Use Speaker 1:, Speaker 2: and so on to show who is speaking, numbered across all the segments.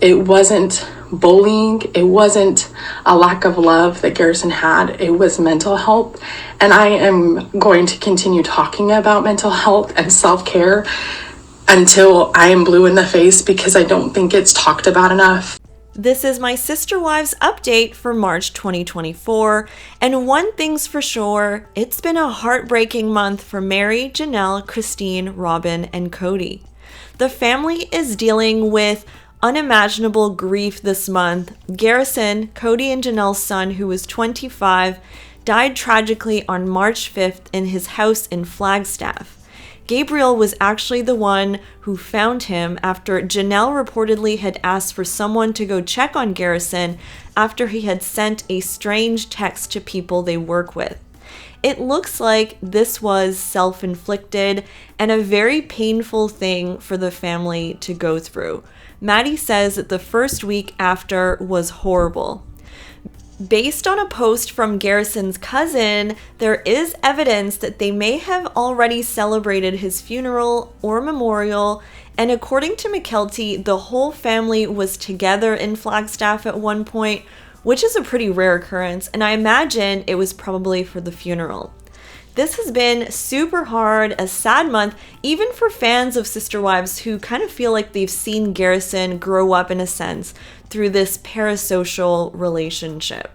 Speaker 1: It wasn't bullying. It wasn't a lack of love that Garrison had. It was mental health. And I am going to continue talking about mental health and self-care until I am blue in the face, because I don't think it's talked about enough.
Speaker 2: This is my Sister Wives update for March 2024, and one thing's for sure, it's been a heartbreaking month for Mary, Janelle, Christine, Robin, and Cody. The family is dealing with unimaginable grief this month. Garrison, Cody and Janelle's son, who was 25, died tragically on March 5th in his house in Flagstaff. Gabriel was actually the one who found him after Janelle reportedly had asked for someone to go check on Garrison after he had sent a strange text to people they work with. It looks like this was self-inflicted and a very painful thing for the family to go through. Maddie says that the first week after was horrible. Based on a post from Garrison's cousin, there is evidence that they may have already celebrated his funeral or memorial, and according to Mykelti, the whole family was together in Flagstaff at one point, which is a pretty rare occurrence, and I imagine it was probably for the funeral. This has been super hard, a sad month, even for fans of Sister Wives who kind of feel like they've seen Garrison grow up in a sense through this parasocial relationship.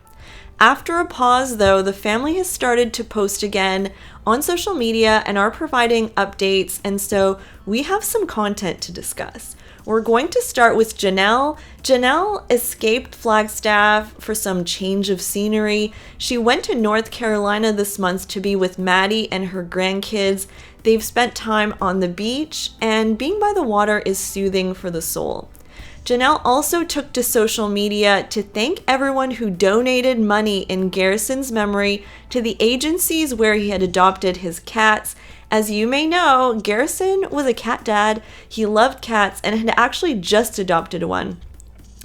Speaker 2: After a pause, though, the family has started to post again on social media and are providing updates, and so we have some content to discuss. We're going to start with Janelle. Janelle escaped Flagstaff for some change of scenery. She went to North Carolina this month to be with Maddie and her grandkids. They've spent time on the beach, and being by the water is soothing for the soul. Janelle also took to social media to thank everyone who donated money in Garrison's memory to the agencies where he had adopted his cats. As you may know, Garrison was a cat dad. He loved cats and had actually just adopted one.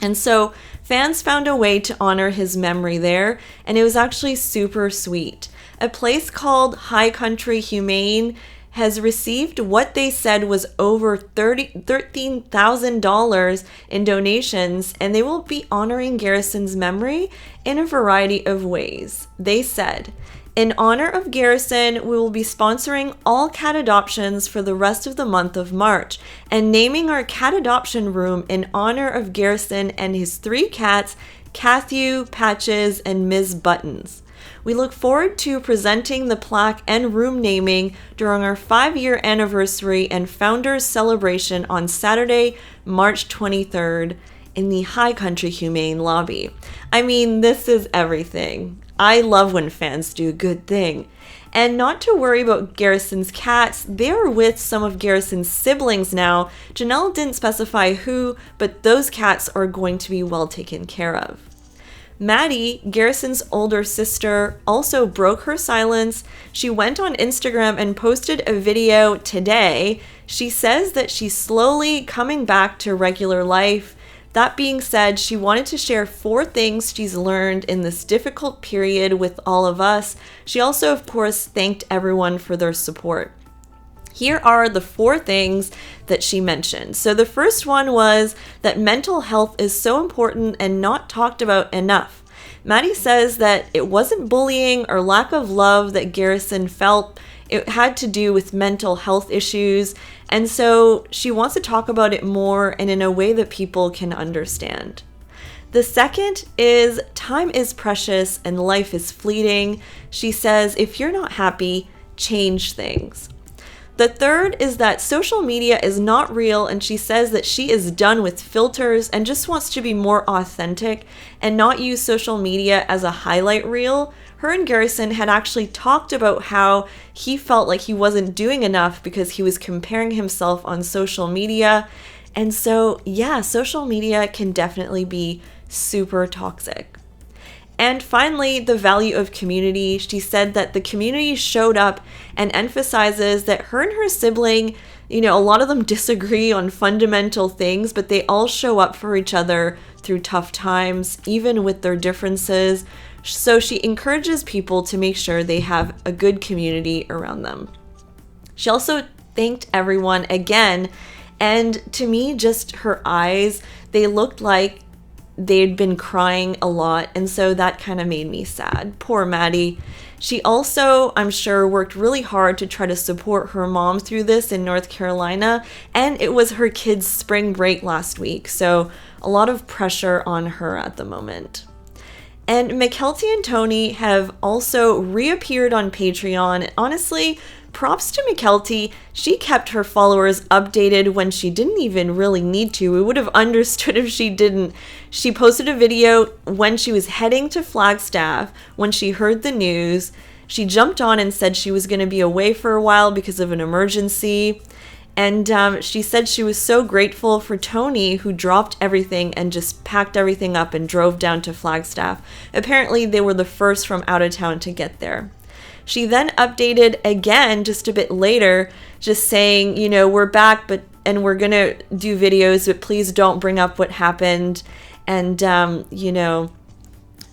Speaker 2: And so fans found a way to honor his memory there, and it was actually super sweet. A place called High Country Humane has received what they said was over $13,000 in donations, and they will be honoring Garrison's memory in a variety of ways. They said, "In honor of Garrison, we will be sponsoring all cat adoptions for the rest of the month of March and naming our cat adoption room in honor of Garrison and his 3 cats, Cathew, Patches, and Ms. Buttons. We look forward to presenting the plaque and room naming during our 5-year anniversary and founders celebration on Saturday, March 23rd in the High Country Humane lobby." I mean, this is everything. I love when fans do a good thing. And not to worry about Garrison's cats, they're with some of Garrison's siblings now. Janelle didn't specify who, but those cats are going to be well taken care of. Maddie, Garrison's older sister, also broke her silence. She went on Instagram and posted a video today. She says that she's slowly coming back to regular life. That being said, she wanted to share 4 things she's learned in this difficult period with all of us. She also, of course, thanked everyone for their support. Here are the 4 things that she mentioned. So the first one was that mental health is so important and not talked about enough. Maddie says that it wasn't bullying or lack of love that Garrison felt. It had to do with mental health issues, and so she wants to talk about it more and in a way that people can understand. The second is time is precious and life is fleeting. She says if you're not happy, change things. The third is that social media is not real, and she says that she is done with filters and just wants to be more authentic and not use social media as a highlight reel. Her and Garrison had actually talked about how he felt like he wasn't doing enough because he was comparing himself on social media. And so, yeah, social media can definitely be super toxic. And finally, the value of community. She said that the community showed up and emphasizes that her and her sibling, a lot of them disagree on fundamental things, but they all show up for each other through tough times, even with their differences. So she encourages people to make sure they have a good community around them. She also thanked everyone again And to me, just her eyes, they looked like they'd been crying a lot, and so that kind of made me sad. Poor Maddie. She also, I'm sure, worked really hard to try to support her mom through this in North Carolina, and it was her kids' spring break last week, so a lot of pressure on her at the moment. And Mykelti and Tony have also reappeared on Patreon. Honestly, props to Mykelti. She kept her followers updated when she didn't even really need to. We would have understood if she didn't. She posted a video when she was heading to Flagstaff when she heard the news. She jumped on and said she was going to be away for a while because of an emergency. And she said she was so grateful for Tony, who dropped everything and just packed everything up and drove down to Flagstaff. Apparently, they were the first from out of town to get there. She then updated again just a bit later, just saying, we're back, and we're going to do videos, but please don't bring up what happened. And,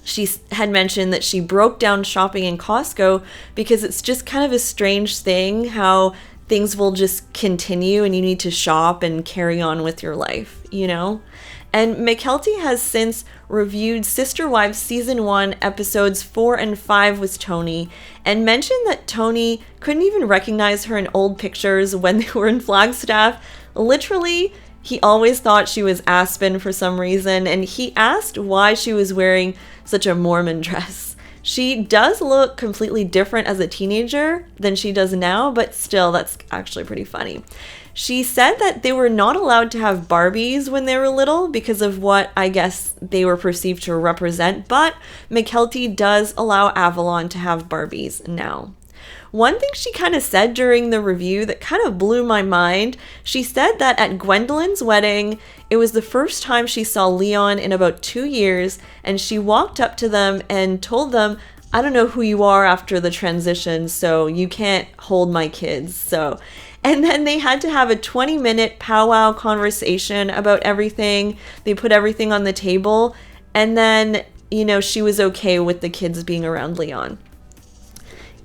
Speaker 2: she had mentioned that she broke down shopping in Costco because it's just kind of a strange thing how things will just continue and you need to shop and carry on with your life, And Mykelti has since reviewed Sister Wives Season 1, Episodes 4 and 5 with Tony, and mentioned that Tony couldn't even recognize her in old pictures when they were in Flagstaff. Literally, he always thought she was Aspen for some reason, and he asked why she was wearing such a Mormon dress. She does look completely different as a teenager than she does now, but still, that's actually pretty funny. She said that they were not allowed to have Barbies when they were little because of what I guess they were perceived to represent, but Mykelti does allow Avalon to have Barbies now. One thing she kind of said during the review that kind of blew my mind, she said that at Gwendolyn's wedding, it was the first time she saw Leon in about 2 years, and she walked up to them and told them, I don't know who you are after the transition, so you can't hold my kids. And then they had to have a 20-minute powwow conversation about everything. They put everything on the table, and then, she was okay with the kids being around Leon.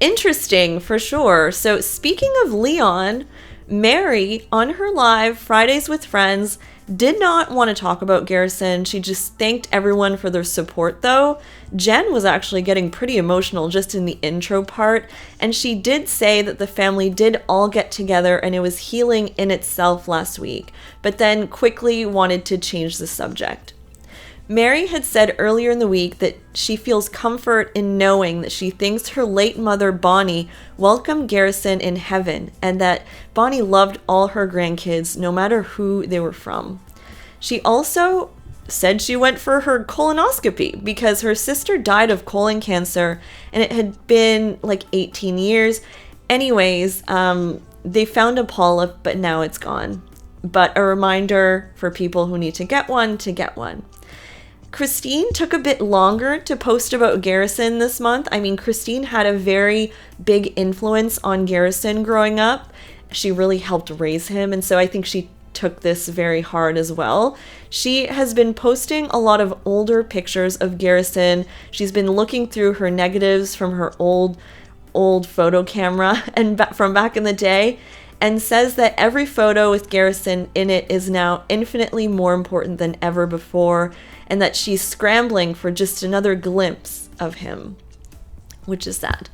Speaker 2: Interesting, for sure. So speaking of Leon, Mary, on her live Fridays with Friends, did not want to talk about Garrison. She just thanked everyone for their support, though. Jen was actually getting pretty emotional just in the intro part, and she did say that the family did all get together and it was healing in itself last week, but then quickly wanted to change the subject. Mary had said earlier in the week that she feels comfort in knowing that she thinks her late mother, Bonnie, welcomed Garrison in heaven, and that Bonnie loved all her grandkids, no matter who they were from. She also said she went for her colonoscopy because her sister died of colon cancer, and it had been like 18 years. Anyways, they found a polyp, but now it's gone. But a reminder for people who need to get one to get one. Christine took a bit longer to post about Garrison this month. I mean, Christine had a very big influence on Garrison growing up. She really helped raise him, and so I think she took this very hard as well. She has been posting a lot of older pictures of Garrison. She's been looking through her negatives from her old photo camera and from back in the day, and says that every photo with Garrison in it is now infinitely more important than ever before, and that she's scrambling for just another glimpse of him, which is sad.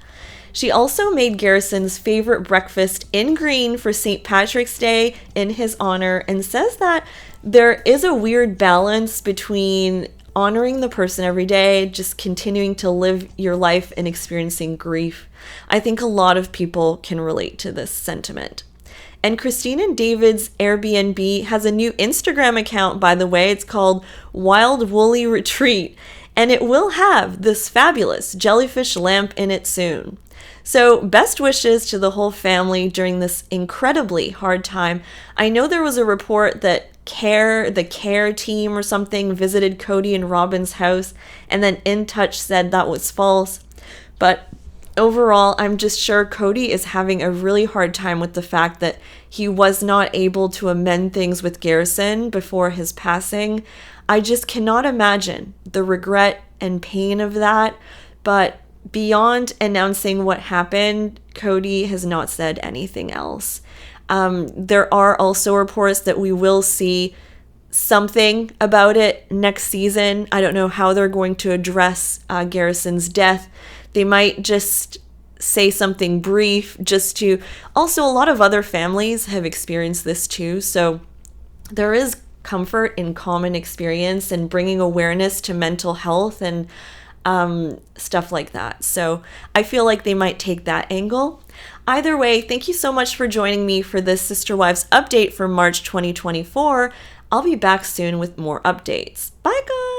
Speaker 2: She also made Garrison's favorite breakfast in green for St. Patrick's Day in his honor, and says that there is a weird balance between honoring the person every day, just continuing to live your life and experiencing grief. I think a lot of people can relate to this sentiment. And Christine and David's Airbnb has a new Instagram account, by the way. It's called Wild Woolly Retreat, and it will have this fabulous jellyfish lamp in it soon. So best wishes to the whole family during this incredibly hard time. I know there was a report that the care team or something visited Cody and Robin's house, and then In Touch said that was false. But overall, I'm just sure Cody is having a really hard time with the fact that he was not able to amend things with Garrison before his passing. I just cannot imagine the regret and pain of that, but beyond announcing what happened, Cody has not said anything else. There are also reports that we will see something about it next season. I don't know how they're going to address Garrison's death. They might just say something brief just to... Also, a lot of other families have experienced this too. So there is comfort in common experience and bringing awareness to mental health and stuff like that. So I feel like they might take that angle. Either way, thank you so much for joining me for this Sister Wives update for March 2024. I'll be back soon with more updates. Bye, guys!